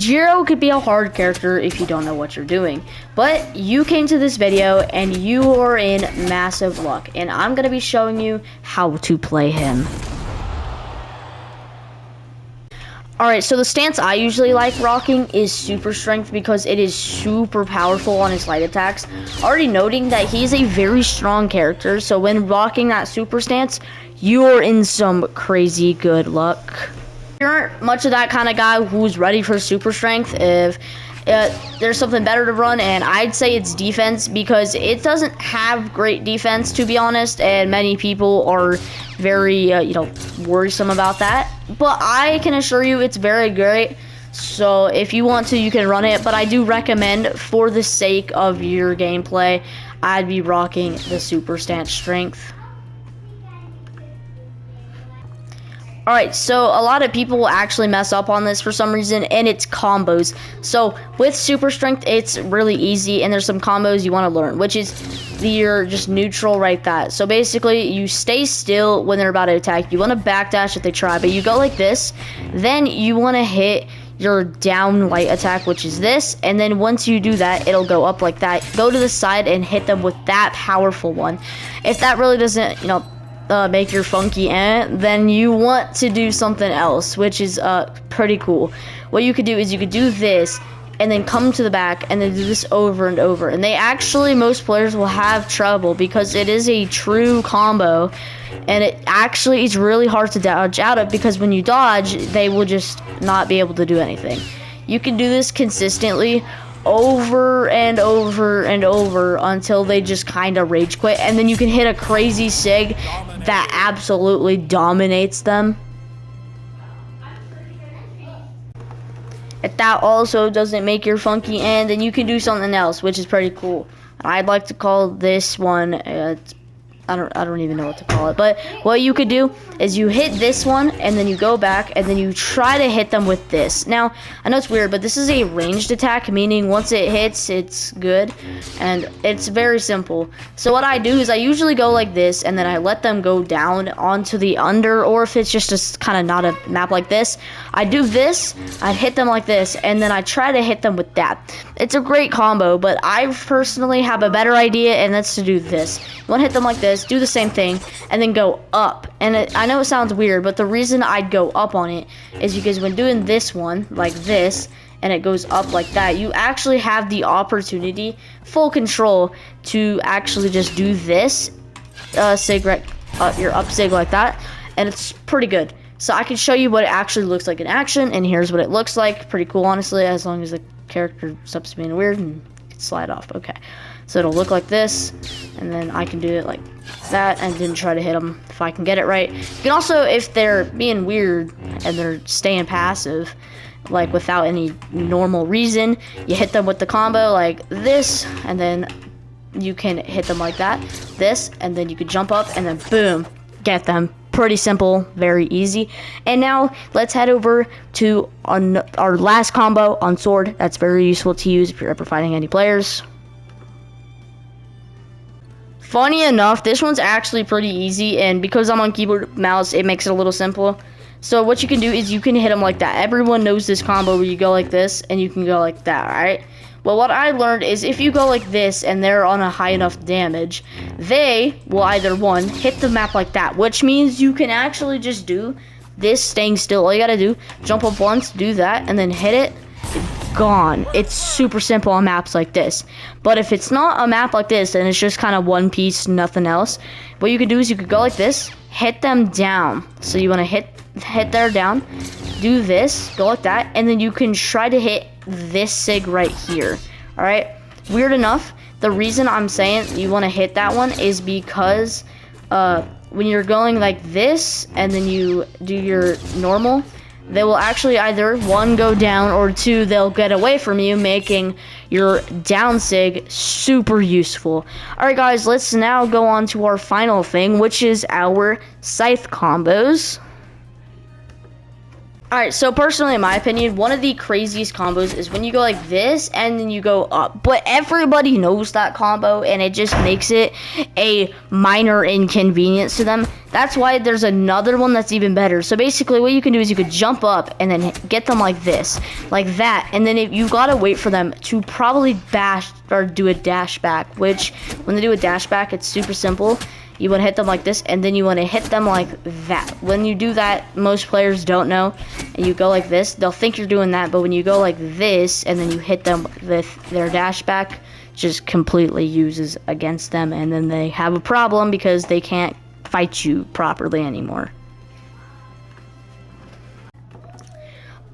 Jiro could be a hard character if you don't know what you're doing, but you came to this video and you are in massive luck, and I'm going to be showing you how to play him. Alright, so the stance I usually like rocking is super strength because it is super powerful on his light attacks. Already noting that he's a very strong character, so when rocking that super stance, you're in some crazy good luck. You aren't much of that kind of guy who's ready for super strength, if there's something better to run, and I'd say it's defense because it doesn't have great defense, to be honest, and many people are very worrisome about that, but I can assure you it's very great. So if you want to, you can run it, but I do recommend, for the sake of your gameplay, I'd be rocking the super stance strength. Alright, so a lot of people will actually mess up on this for some reason, and it's combos. So with super strength, it's really easy, and there's some combos you want to learn, which is your just neutral right that. So basically, you stay still when they're about to attack. You want to backdash if they try, but you go like this. Then you want to hit your down light attack, which is this, and then once you do that, it'll go up like that. Go to the side and hit them with that powerful one. If that really doesn't, make your funky then you want to do something else, which is pretty cool. What you could do is you could do this and then come to the back and then do this over and over, and most players will have trouble because it is a true combo, and it actually is really hard to dodge out of, because when you dodge, they will just not be able to do anything. You can do this consistently over and over and over until they just kind of rage quit, and then you can hit a crazy sig that absolutely dominates them. If that also doesn't make your funky then you can do something else, which is pretty cool. I'd like to call this one I don't even know what to call it, but what you could do is you hit this one and then you go back and then you try to hit them with this. Now, I know it's weird, but this is a ranged attack, meaning once it hits, it's good, and it's very simple. So what I do is I usually go like this, and then I let them go down onto the under, or if it's just kind of not a map like this, I do this, I hit them like this, and then I try to hit them with that. It's a great combo, but I personally have a better idea, and that's to do this. You want to hit them like this, do the same thing, and then go up. And I know it sounds weird, but the reason I'd go up on it is because when doing this one like this and it goes up like that, you actually have the opportunity, full control, to actually just do this sig right, your up sig like that, and it's pretty good. So I can show you what it actually looks like in action, and here's what it looks like. Pretty cool, honestly, as long as the character stops being weird and slide off. Okay, so it'll look like this, and then I can do it like that and then try to hit them if I can get it right. You can also, if they're being weird and they're staying passive, like without any normal reason, you hit them with the combo like this, and then you can hit them like that, this, and then you could jump up and then boom, get them. Pretty simple, very easy. And now let's head over to our last combo on sword. That's very useful to use if you're ever fighting any players. Funny enough, this one's actually pretty easy, and because I'm on keyboard mouse, it makes it a little simple. So what you can do is you can hit them like that. Everyone knows this combo where you go like this and you can go like that, alright? Well, what I learned is if you go like this and they're on a high enough damage, they will either, one, hit the map like that, which means you can actually just do this staying still. All you gotta do, jump up once, do that, and then hit it, gone. It's super simple on maps like this. But if it's not a map like this and it's just kind of one piece, nothing else, what you could do is you could go like this, hit them down. So you want to hit their down, do this, go like that, and then you can try to hit this sig right here. All right, weird enough, the reason I'm saying you want to hit that one is because when you're going like this and then you do your normal, they will actually either, one, go down, or two, they'll get away from you, making your down sig super useful. Alright guys, let's now go on to our final thing, which is our scythe combos. Alright, so personally, in my opinion, one of the craziest combos is when you go like this and then you go up. But everybody knows that combo, and it just makes it a minor inconvenience to them. That's why there's another one that's even better. So basically, what you can do is you could jump up and then get them like this, like that. And then you gotta wait for them to probably bash or do a dash back, which when they do a dash back, it's super simple. You want to hit them like this, and then you want to hit them like that. When you do that, most players don't know, and you go like this, they'll think you're doing that, but when you go like this, and then you hit them with their dash back, just completely uses against them, and then they have a problem because they can't fight you properly anymore.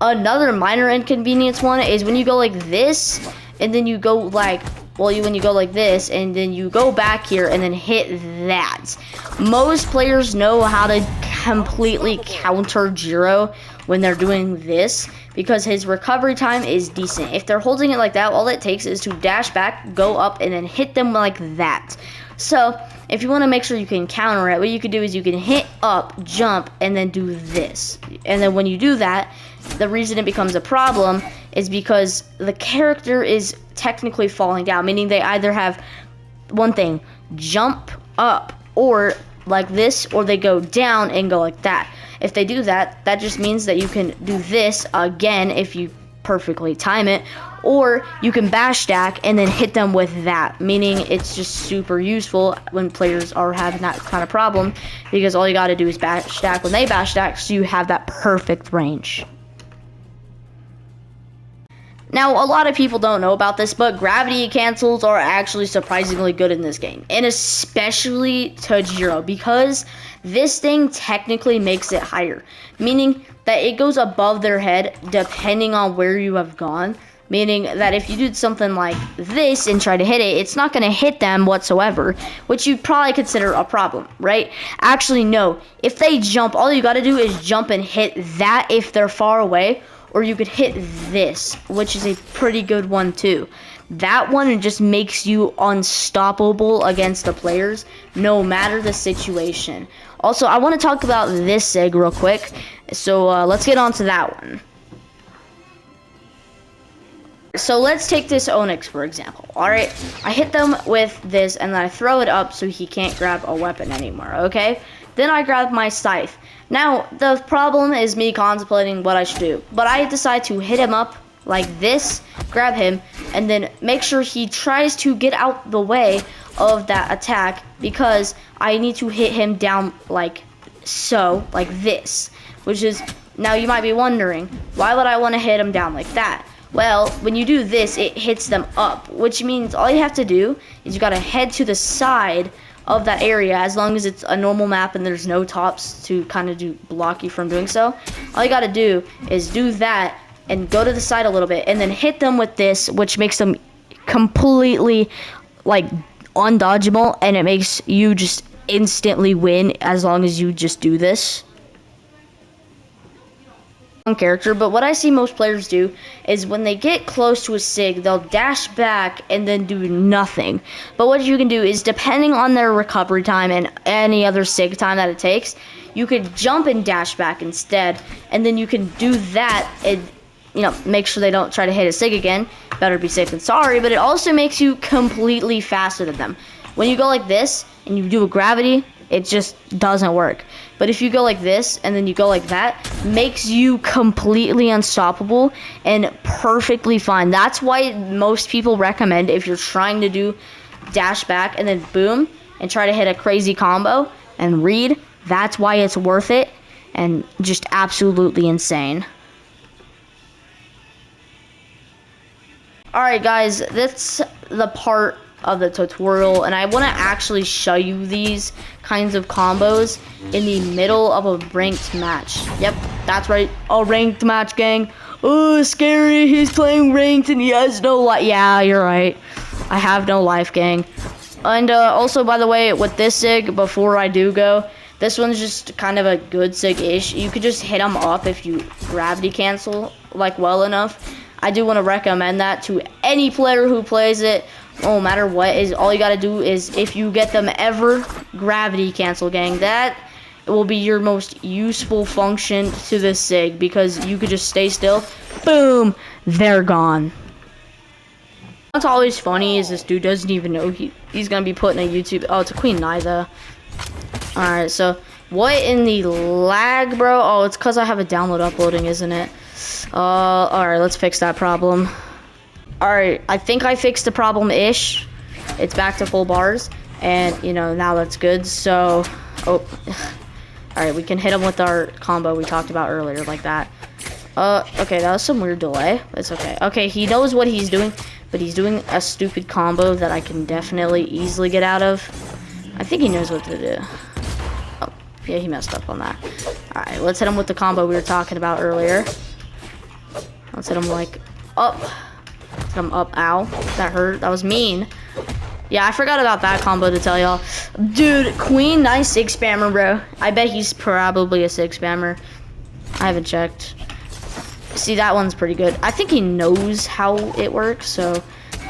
Another minor inconvenience one is when you go like this, and then you go like, when you go like this, and then you go back here and then hit that. Most players know how to completely counter Jiro when they're doing this, because his recovery time is decent. If they're holding it like that, all it takes is to dash back, go up, and then hit them like that. So if you want to make sure you can counter it, what you can do is you can hit up, jump, and then do this. And then when you do that, the reason it becomes a problem is because the character is technically falling down, meaning they either have one thing, jump up, or like this, or they go down and go like that. If they do that, that just means that you can do this again if you perfectly time it, or you can bash stack and then hit them with that, meaning it's just super useful when players are having that kind of problem, because all you got to do is bash stack when they bash stack, so you have that perfect range. Now, a lot of people don't know about this, but gravity cancels are actually surprisingly good in this game, and especially to Jiro, because this thing technically makes it higher, meaning that it goes above their head depending on where you have gone, meaning that if you did something like this and try to hit it, it's not going to hit them whatsoever, which you'd probably consider a problem, right? Actually, no. If they jump, all you got to do is jump and hit that if they're far away, or you could hit this, which is a pretty good one too. That one just makes you unstoppable against the players, no matter the situation. Also, I want to talk about this sig real quick, so let's get on to that one. So let's take this Onyx, for example. Alright, I hit them with this, and then I throw it up so he can't grab a weapon anymore, okay? Then I grab my scythe. Now, the problem is me contemplating what I should do, but I decide to hit him up like this, grab him, and then make sure he tries to get out the way of that attack, because I need to hit him down like so, like this, which is, now you might be wondering, why would I want to hit him down like that? Well, when you do this, it hits them up, which means all you have to do is you gotta head to the side of that area, as long as it's a normal map and there's no tops to kind of block you from doing so. All you gotta do is do that and go to the side a little bit and then hit them with this, which makes them completely like undodgeable, and it makes you just instantly win as long as you just do this character. But what I see most players do is when they get close to a sig, they'll dash back and then do nothing. But what you can do is, depending on their recovery time and any other sig time that it takes, you could jump and dash back instead, and then you can do that and, you know, make sure they don't try to hit a sig again. Better be safe than sorry. But it also makes you completely faster than them. When you go like this and you do a gravity, it just doesn't work. But if you go like this and then you go like that, makes you completely unstoppable and perfectly fine. That's why most people recommend, if you're trying to do dash back and then boom and try to hit a crazy combo and read, that's why it's worth it and just absolutely insane. Alright guys, that's the part of the tutorial, and I want to actually show you these kinds of combos in the middle of a ranked match. Yep, that's right, a ranked match, gang. Oh, scary, he's playing ranked and he has no life. Yeah, you're right, I have no life, gang. And also, by the way, with this sig, before I do go, this one's just kind of a good sig-ish. You could just hit them up if you gravity cancel like well enough. I do want to recommend that to any player who plays it. No matter what, is all you gotta do is, if you get them ever gravity cancel, gang, that will be your most useful function to this SIG, because you could just stay still, boom, they're gone. What's always funny is this dude doesn't even know he's gonna be putting a YouTube. Oh, it's a queen nine though. Alright, so what in the lag, bro? Oh, it's because I have a download uploading, isn't it? Alright, let's fix that problem. Alright, I think I fixed the problem-ish. It's back to full bars, and you know, now that's good. So, alright, we can hit him with our combo we talked about earlier, like that. Okay, that was some weird delay. It's okay. Okay, he knows what he's doing, but he's doing a stupid combo that I can definitely easily get out of. I think he knows what to do. Oh, yeah, he messed up on that. Alright, let's hit him with the combo we were talking about earlier. Let's hit him like up. Let's hit him up. Ow. That hurt. That was mean. Yeah, I forgot about that combo to tell y'all. Dude, Queen, nice 6 spammer, bro. I bet he's probably a 6 spammer. I haven't checked. See, that one's pretty good. I think he knows how it works, so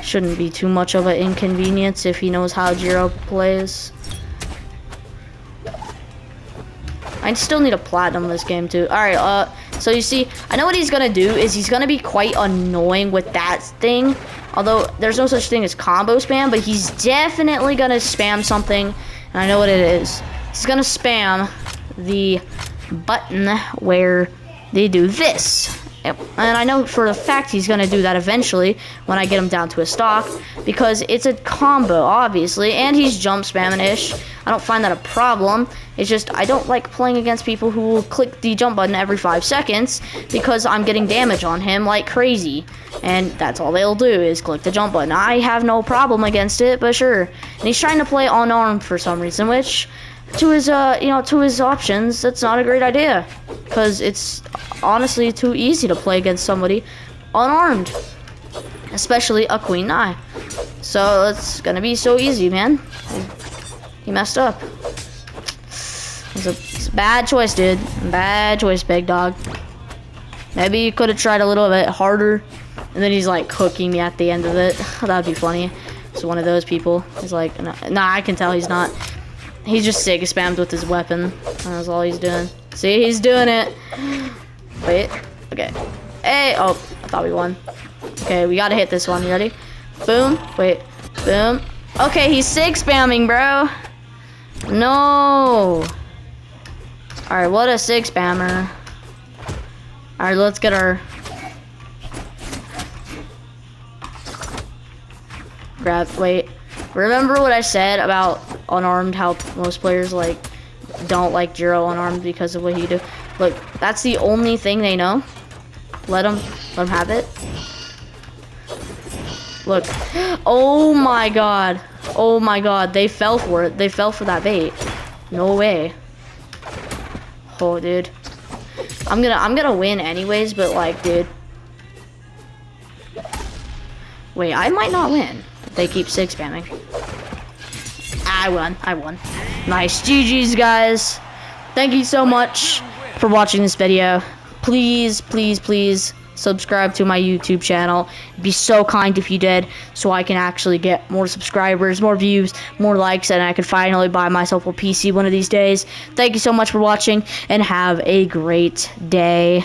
shouldn't be too much of an inconvenience if he knows how Jiro plays. I still need a platinum this game too. Alright, so you see, I know what he's gonna do is he's gonna be quite annoying with that thing. Although there's no such thing as combo spam, but he's definitely gonna spam something, and I know what it is. He's gonna spam the button where they do this. Yep. And I know for a fact he's gonna do that eventually when I get him down to a stock, because it's a combo, obviously, and he's jump spamming-ish. I don't find that a problem. It's just I don't like playing against people who will click the jump button every 5 seconds, because I'm getting damage on him like crazy, and that's all they'll do is click the jump button. I have no problem against it, but sure. And he's trying to play unarmed for some reason, which to his to his options, that's not a great idea, because it's honestly too easy to play against somebody unarmed, especially a queen nine. So it's gonna be so easy, man. He messed up. It's a bad choice, dude. Bad choice, big dog. Maybe you could have tried a little bit harder, and then he's like cooking me at the end of it. That'd be funny. It's one of those people. He's like, nah, I can tell he's not. He's just SIG spammed with his weapon. That's all he's doing. See, he's doing it. Wait. Okay. Hey. Oh, I thought we won. Okay, we gotta hit this one. You ready? Boom. Wait. Boom. Okay, he's SIG spamming, bro. No. Alright, what a 6 spammer. Alright, let's get our grab. Wait. Remember what I said about unarmed, how most players like don't like Jiro unarmed because of what he do? Look, that's the only thing they know. Let them have it. Look. Oh my god. Oh my god, they fell for it. They fell for that bait. No way. Oh, dude. I'm gonna win anyways, but like, dude. Wait, I might not win if they keep 6 spamming. I won. Nice. GG's, guys. Thank you so much for watching this video. Please, please, please subscribe to my YouTube channel. It'd be so kind if you did, so I can actually get more subscribers, more views, more likes, and I could finally buy myself a PC one of these days. Thank you so much for watching, and have a great day.